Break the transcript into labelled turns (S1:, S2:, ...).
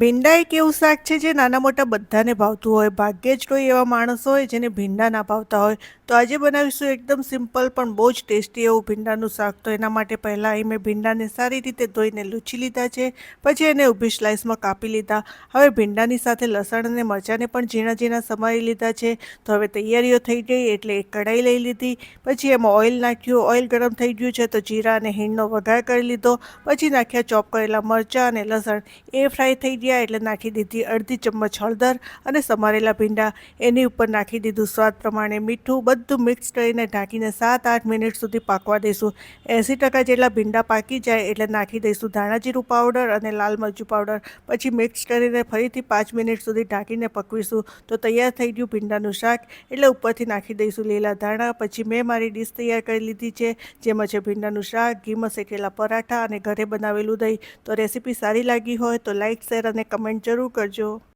S1: ભીંડા એક એવું શાક છે જે નાના મોટા બધાને ભાવતું હોય. ભાગ્યે જ કોઈ એવા માણસ હોય જેને ભીંડા ના ભાવતા હોય. તો આજે બનાવીશું એકદમ સિમ્પલ પણ બહુ જ ટેસ્ટી એવું ભીંડાનું શાક. તો એના માટે પહેલાં અહીં મેં ભીંડાને સારી રીતે ધોઈને લૂછી લીધા છે. પછી એને ઊભી સ્લાઇસમાં કાપી લીધા. હવે ભીંડાની સાથે લસણ અને મરચાંને પણ ઝીણા ઝીણા સમારી લીધા છે. તો હવે તૈયારીઓ થઈ ગઈ એટલે એક કઢાઈ લઈ લીધી. પછી એમાં ઓઇલ નાખ્યું. ઓઇલ ગરમ થઈ ગયું છે તો જીરા અને હિંગનો વઘાર કરી લીધો. પછી નાખ્યા ચોપ કરેલા મરચાં અને લસણ. એ ફ્રાય થઈ ગયા એટલે નાખી દીધી અડધી ચમચ હળદર અને સમારેલા ભીંડા. એની ઉપર નાખી દીધું સ્વાદ પ્રમાણે મીઠું. બધું મિક્સ કરીને ઢાંકીને 7-8 મિનિટ સુધી પાકવા દઈશું. 80% જેટલા ભીંડા પાકી જાય એટલે નાખી દઈશું ધાણા જીરું પાવડર અને લાલ મરચું પાવડર. પછી મિક્સ કરીને ફરીથી 5 મિનિટ સુધી ઢાંકીને પકવીશું. તો તૈયાર થઈ ગયું ભીંડાનું શાક. એટલે ઉપરથી નાખી દઈશું લીલા ધાણા. પછી મેં મારી ડીશ તૈયાર કરી લીધી છે, જેમાં છે ભીંડાનું શાક, ઘીમાં શેકેલા પરાઠા અને ઘરે બનાવેલું દહીં. તો રેસીપી સારી લાગી હોય તો લાઇક, શેર અને કમેન્ટ જરૂર કરજો.